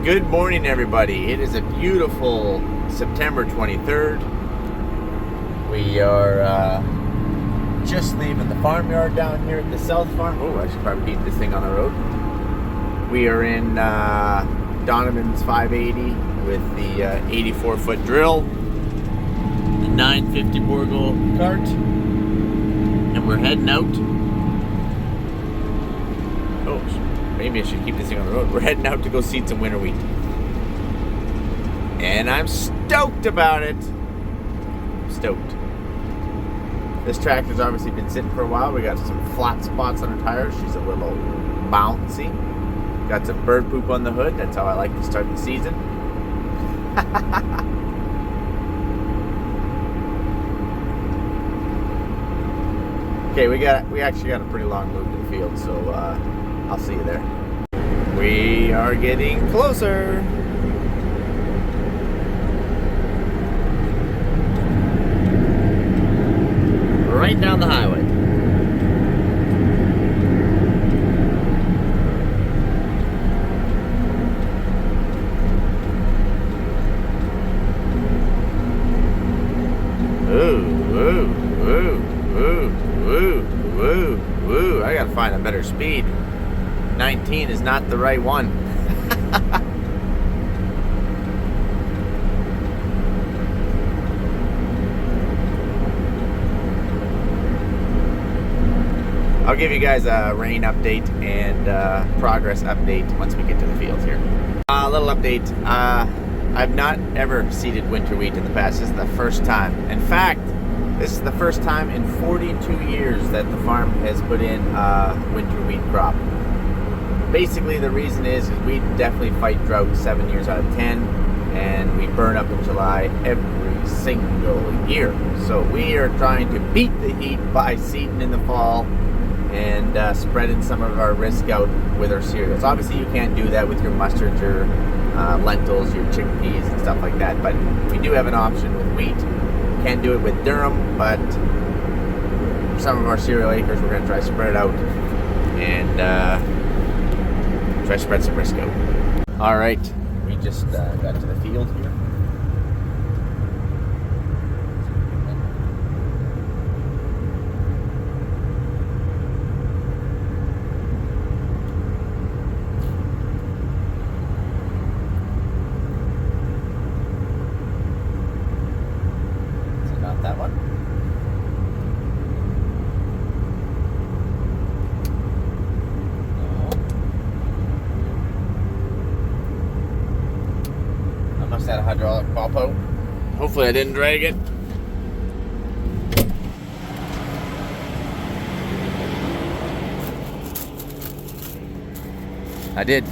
Good morning, everybody. It is a beautiful September 23rd. We are just leaving the farmyard down here at the South Farm. Oh, I should probably keep this thing on the road. We are in Donovan's 580 with the 84-foot drill, the 950 Borgo cart, and we're heading out. Oh, maybe I should keep this thing on the road. We're heading out to go seed some winter wheat. And I'm stoked about it. Stoked. This tractor's obviously been sitting for a while. We got some flat spots on her tires. She's a little bouncy. Got some bird poop on the hood. That's how I like to start the season. Okay, we actually got a pretty long move to the field, so I'll see you there. We are getting closer. Right down the highway. Woo. I gotta find a better speed. 19 is not the right one. I'll give you guys a rain update and progress update once we get to the fields here. A little update. I've not ever seeded winter wheat in the past. This is the first time. In fact, this is the first time in 42 years that the farm has put in winter wheat crop. Basically, the reason is we definitely fight drought 7 years out of 10, and we burn up in July every single year. So we are trying to beat the heat by seeding in the fall and spreading some of our risk out with our cereals. Obviously, you can't do that with your mustard, your lentils, your chickpeas, and stuff like that, but we do have an option with wheat. Can't do it with durum, but for some of our cereal acres, we're going to try to spread it out and try to spread some risk out. All right, we just got to the field here. That one. No. I must have had a hydraulic pop out. Hopefully I didn't drag it. I did.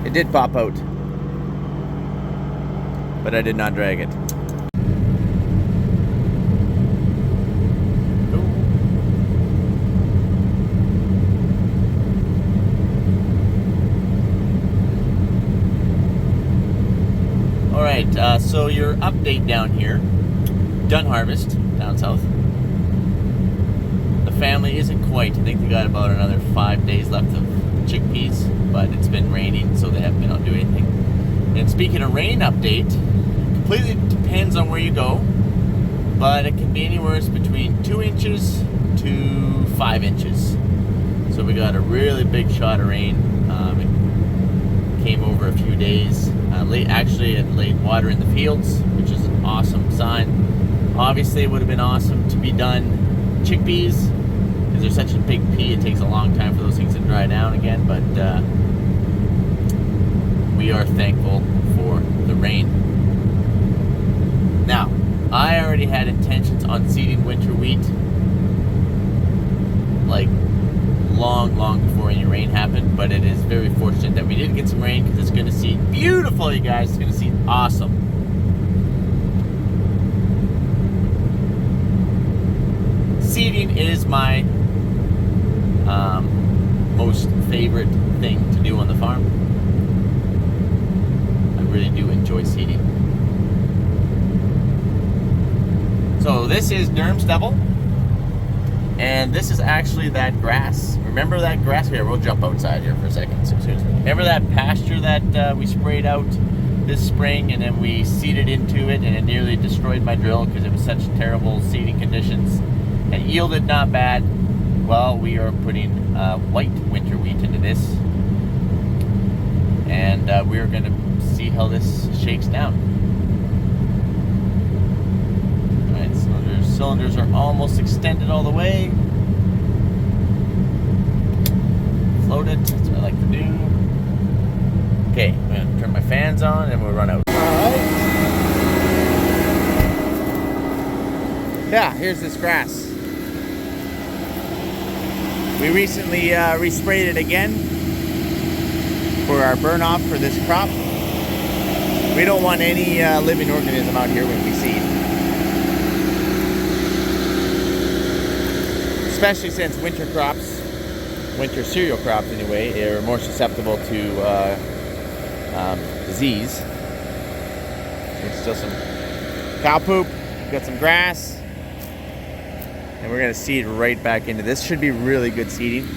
It did pop out. But I did not drag it. Alright, so your update down here, done harvest down south. The family isn't quite. I think they got about another 5 days left of chickpeas, but it's been raining, so they haven't been able to do anything. And speaking of rain update, completely depends on where you go, but it can be anywhere between 2 inches to 5 inches. So we got a really big shot of rain. It came over a few days. It laid water in the fields, which is an awesome sign. Obviously, it would have been awesome to be done chickpeas, because they're such a big pea. It takes a long time for those things to dry down again, but we are thankful for the rain. Now, I already had intentions on seeding winter wheat like long before any rain happened, but it is very fortunate that we did get some rain, because it's going to seed beautiful, you guys. It's going to seed awesome. Seeding is my most favorite thing to do on the farm. I really do enjoy seeding. So this is durum stubble, And this is actually that grass. Remember that grass? Here, we'll jump outside here for a second. Remember that pasture that we sprayed out this spring, and then we seeded into it, and it nearly destroyed my drill because it was such terrible seeding conditions. And yielded not bad. Well, we are putting white winter wheat into this, and we're going to see how this shakes down. All right, cylinders are almost extended all the way. Float it, that's what I like to do. Okay, I'm going to turn my fans on and we'll run out. All right. Yeah, here's this grass. We recently resprayed it again for our burn off for this crop. We don't want any living organism out here when we seed. Especially since winter crops, winter cereal crops anyway, are more susceptible to disease. There's still some cow poop, got some grass. And we're going to seed right back into this. Should be really good seeding.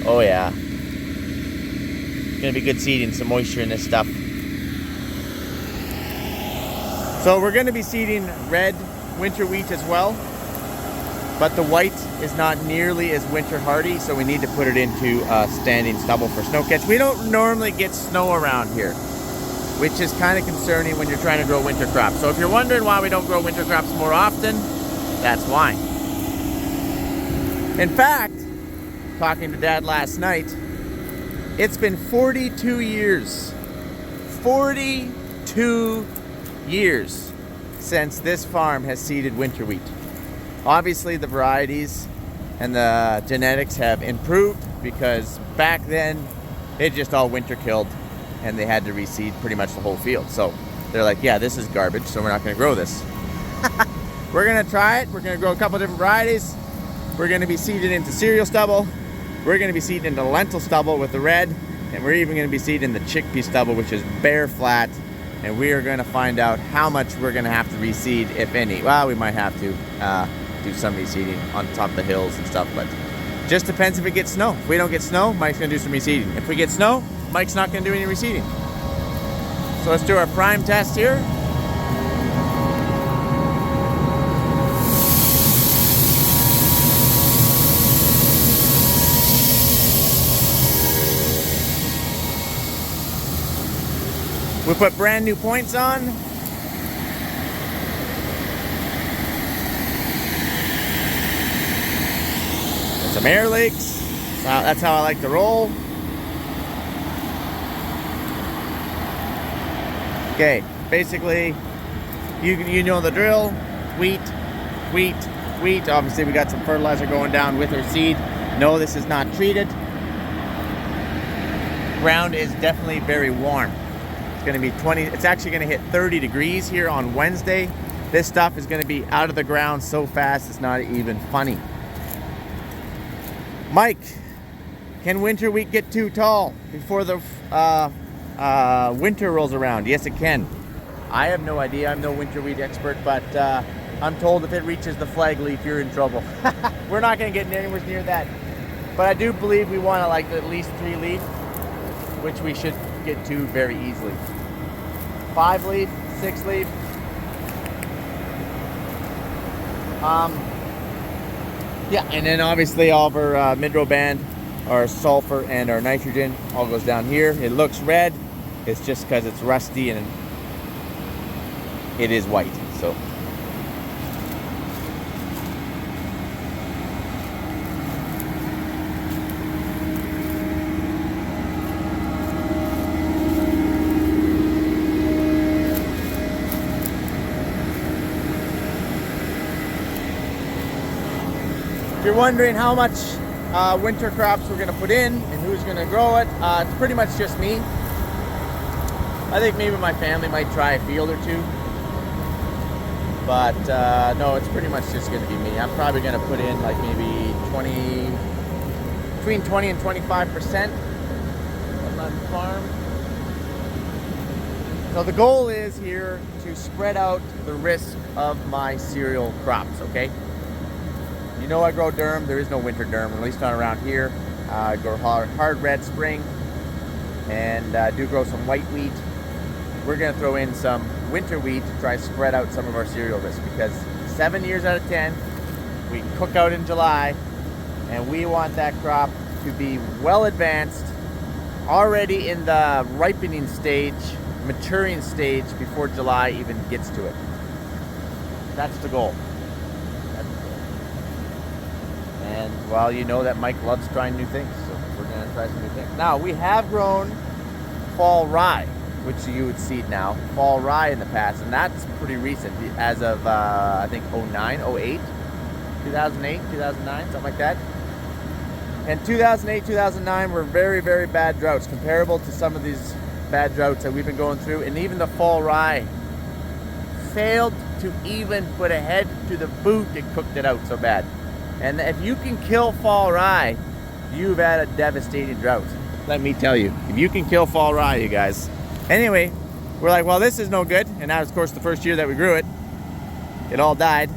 Oh yeah. Going to be good seeding, some moisture in this stuff. So we're going to be seeding red winter wheat as well. But the white is not nearly as winter hardy, so we need to put it into standing stubble for snow catch. We don't normally get snow around here, which is kind of concerning when you're trying to grow winter crops. So if you're wondering why we don't grow winter crops more often, that's why. In fact, talking to Dad last night, it's been 42 years. 42 years since this farm has seeded winter wheat. Obviously, the varieties and the genetics have improved because back then, they just all winter killed and they had to reseed pretty much the whole field. So they're like, yeah, this is garbage, so we're not going to grow this. We're going to try it. We're going to grow a couple different varieties. We're going to be seeded into cereal stubble. We're going to be seeded into lentil stubble with the red. And we're even going to be seeded in the chickpea stubble, which is bare flat. And we are going to find out how much we're going to have to reseed, if any. Well, we might have to do some reseeding on top of the hills and stuff. But just depends if it gets snow. If we don't get snow, Mike's going to do some reseeding. If we get snow, Mike's not going to do any reseeding. So let's do our prime test here. We put brand new points on. And some air leaks. So that's how I like to roll. Okay, basically, you know the drill. Wheat, wheat, wheat. Obviously, we got some fertilizer going down with our seed. No, this is not treated. Ground is definitely very warm. Going to be 20, it's actually going to hit 30 degrees here on Wednesday. This stuff is going to be out of the ground so fast it's not even funny. Mike, can winter wheat get too tall before the winter rolls around? Yes, it can. I have no idea. I'm no winter wheat expert, but I'm told if it reaches the flag leaf, you're in trouble. We're not going to get anywhere near that. But I do believe we want to like at least 3 leaf, which we should get to very easily. 5 leaf, 6 leaf. Yeah, and then obviously all of our mineral band, our sulfur and our nitrogen all goes down here. It looks red. It's just because it's rusty and it is white. So if you're wondering how much winter crops we're going to put in and who's going to grow it, it's pretty much just me. I think maybe my family might try a field or 2. But no, it's pretty much just going to be me. I'm probably going to put in like maybe between 20 and 25% on the farm. So the goal is here to spread out the risk of my cereal crops, okay? You know I grow durum. There is no winter durum, at least not around here. I grow hard red spring, and do grow some white wheat. We're gonna throw in some winter wheat to try to spread out some of our cereal risk, because 7 years out of 10, we cook out in July, and we want that crop to be well advanced, already in the ripening stage, maturing stage before July even gets to it. That's the goal. That's the goal. And well, you know that Mike loves trying new things, so we're gonna try some new things. Now, we have grown fall rye, which you would seed now, fall rye in the past, and that's pretty recent, as of I think 09, 08, 2008, 2009, something like that. And 2008, 2009 were very, very bad droughts, comparable to some of these bad droughts that we've been going through. And even the fall rye failed to even put a head to the boot. It cooked it out so bad. And if you can kill fall rye, you've had a devastating drought. Let me tell you, if you can kill fall rye, you guys. Anyway, we're like, well, this is no good. And that was, of course, the first year that we grew it. It all died.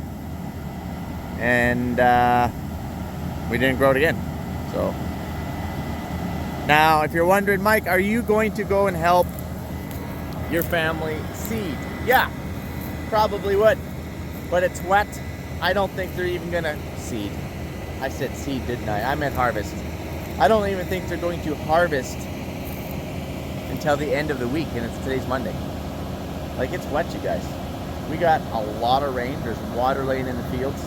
And we didn't grow it again. So now, if you're wondering, Mike, are you going to go and help your family seed? Yeah, probably would. But it's wet. I don't think they're even gonna seed. I said seed, didn't I? I meant harvest. I don't even think they're going to harvest until the end of the week, and today's Monday. Like, it's wet, you guys. We got a lot of rain. There's water laying in the fields.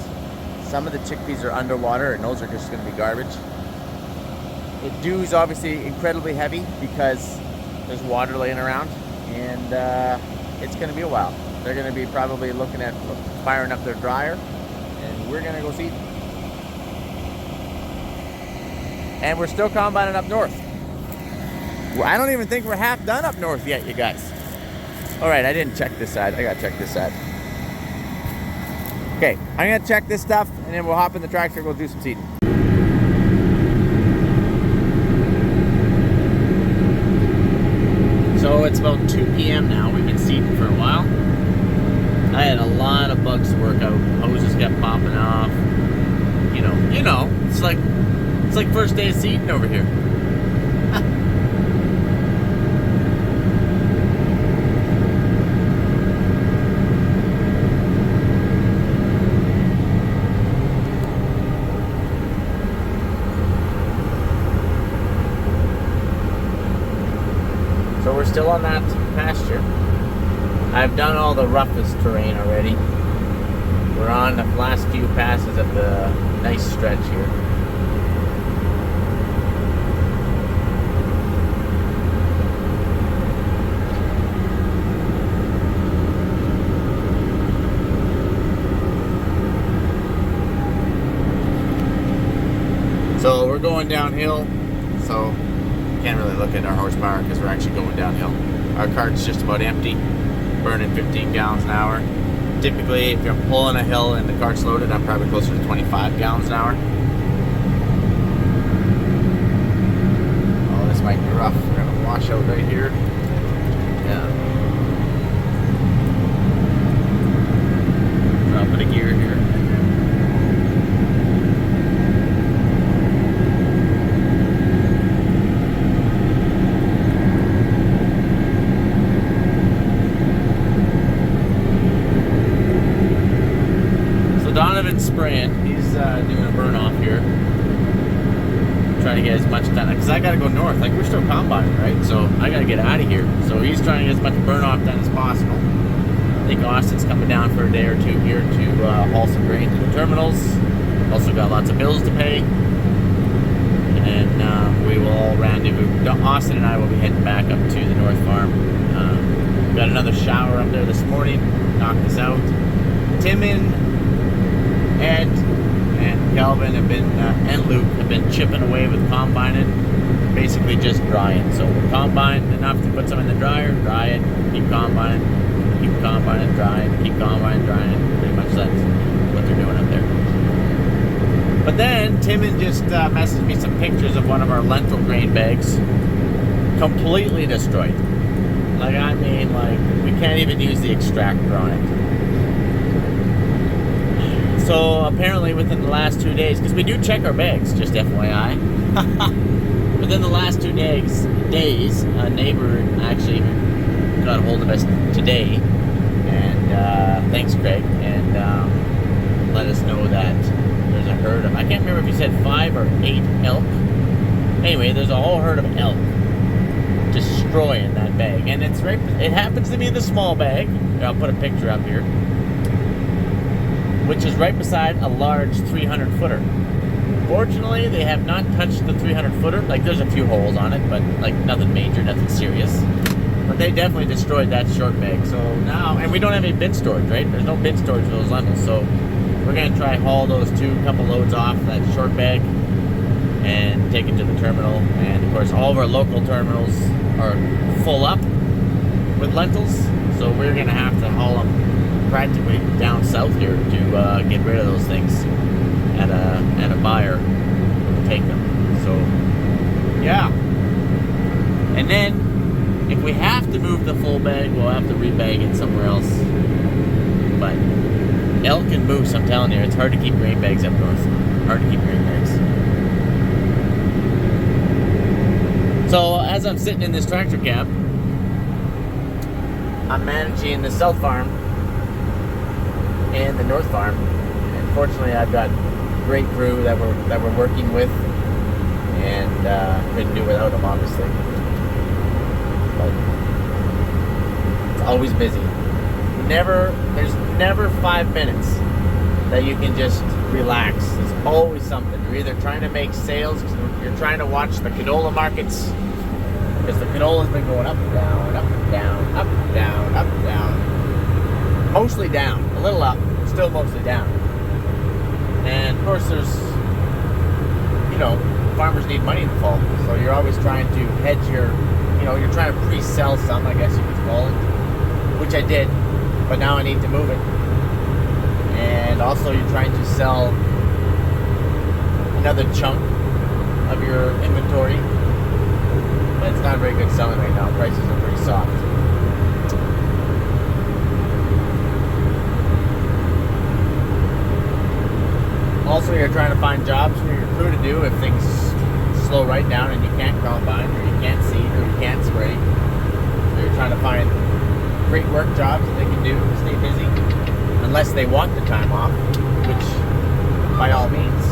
Some of the chickpeas are underwater, and those are just gonna be garbage. The dew is obviously incredibly heavy because there's water laying around, and it's going to be a while. They're going to be probably looking at firing up their dryer, and we're going to go seed. And we're still combining up north. Well, I don't even think we're half done up north yet, you guys. All right, I didn't check this side. I got to check this side. Okay, I'm going to check this stuff, and then we'll hop in the tractor and we'll do some seeding. So it's about 2 p.m. now. We've been seeding for a while. I had a lot of bugs to work out. Hoses kept popping off. You know, it's like first day of seeding over here. So we're still on that pasture. I've done all the roughest terrain already. We're on the last few passes of the nice stretch here. So we're going downhill, so can't really look at our horsepower because we're actually going downhill. Our cart's just about empty, burning 15 gallons an hour. Typically, if you're pulling a hill and the cart's loaded, I'm probably closer to 25 gallons an hour. Oh, this might be rough. We're gonna wash out right here. Yeah. Drop it a gear here. Donovan's spraying. He's doing a burn off here. Trying to get as much done. Because I got to go north. Like, we're still combining, right? So I got to get out of here. So he's trying to get as much burn off done as possible. I think Austin's coming down for a day or two here to haul some grain to the terminals. Also got lots of bills to pay. And we will all rendezvous. Austin and I will be heading back up to the North Farm. Got another shower up there this morning. Knocked this out. Tim Ed and Calvin have been, and Luke have been chipping away with combining, basically just drying. So we're combined enough to put some in the dryer, dry it, keep combining, drying, keep combining, drying. Pretty much that's what they're doing up there. But then Timon just messaged me some pictures of one of our lentil grain bags, completely destroyed. Like, I mean, like, we can't even use the extractor on it. So apparently within the last 2 days, because we do check our bags, just FYI. Within the last 2 days, a neighbor actually got a hold of us today, and thanks, Craig, and let us know that there's a herd of, I can't remember if he said 5 or 8 elk. Anyway, there's a whole herd of elk destroying that bag, and it's right. It happens to be the small bag. I'll put a picture up here, which is right beside a large 300 footer. Fortunately, they have not touched the 300 footer. Like, there's a few holes on it, but like nothing major, nothing serious. But they definitely destroyed that short bag. So now, and we don't have any bin storage, right? There's no bin storage for those lentils. So we're gonna try haul those couple loads off that short bag and take it to the terminal. And of course, all of our local terminals are full up with lentils. So we're gonna have to haul them practically down south here to get rid of those things at a buyer to take them. So yeah. And then if we have to move the full bag, we'll have to rebag it somewhere else. But elk and moose, I'm telling you, it's hard to keep grain bags up north. Hard to keep grain bags. So as I'm sitting in this tractor cab, I'm managing the south farm and the north farm. And fortunately, I've got a great crew that we're working with, and couldn't do without them, obviously. But it's always busy. There's never 5 minutes that you can just relax. There's always something. You're either trying to make sales, you're trying to watch the canola markets, because the canola's been going up and down, up and down, up and down, up and down. Mostly down, a little up, still mostly down. And of course, there's, farmers need money in the fall, so you're always trying to hedge your, you're trying to pre-sell some, I guess you could call it, which I did, but now I need to move it. And also, you're trying to sell another chunk of your inventory, but it's not very good selling right now. Prices are pretty soft. Also, you're trying to find jobs for your crew to do if things slow right down and you can't combine, or you can't seed, or you can't spray. So you're trying to find great work jobs that they can do to stay busy, unless they want the time off, which by all means.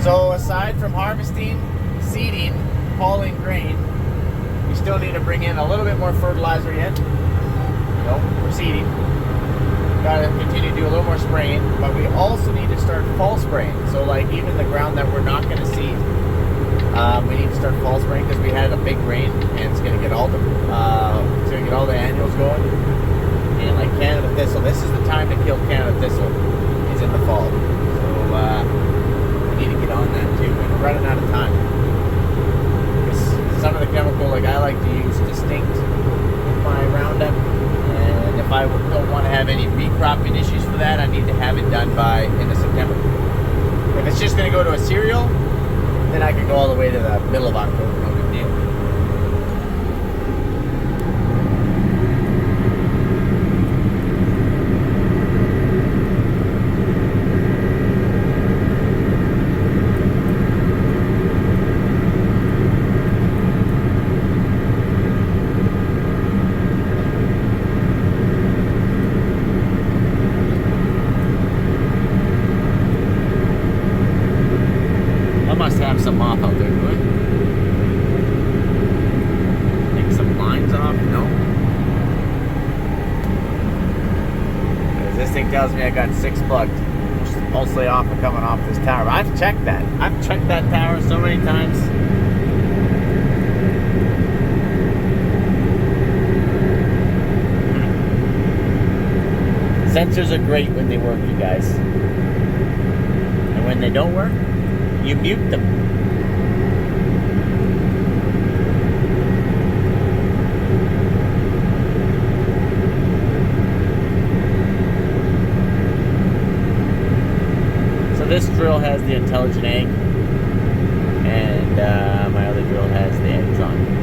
So aside from harvesting, seeding, hauling grain, we still need to bring in a little bit more fertilizer yet. For seeding. Got to continue to do a little more spraying, but we also need to start fall spraying. So like even the ground that we're not going to seed, we need to start fall spraying, because we had a big rain and it's going to get all the annuals going. And like Canada thistle, this is the time to kill Canada thistle, is in the fall. So need to get on that too, and we're running out of time, because some of the chemical, like I like to use Distinct with my Roundup, and if I don't want to have any recropping issues for that, I need to have it done by end of September. If it's just going to go to a cereal, then I can go all the way to the middle of October, no big deal. Have some off out there, do I? Take some lines off? No. Because this thing tells me I got 6 plugged, mostly off and coming off this tower. I've checked that. I've checked that tower so many times. Sensors are great when they work, you guys. And when they don't work, you mute them. has the intelligent egg, and my other drill has the eggs on.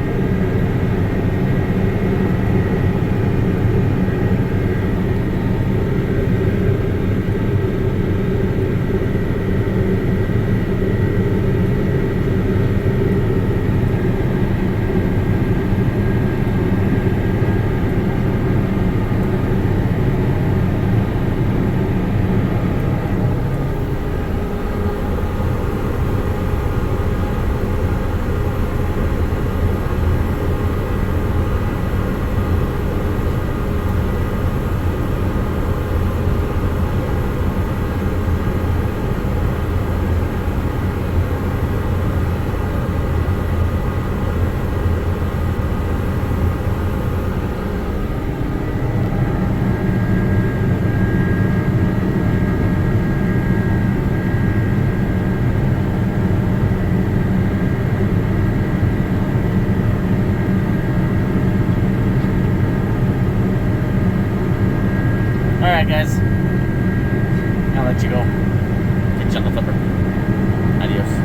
Alright guys, I'll let you go. Catch you on the flipper. Adios.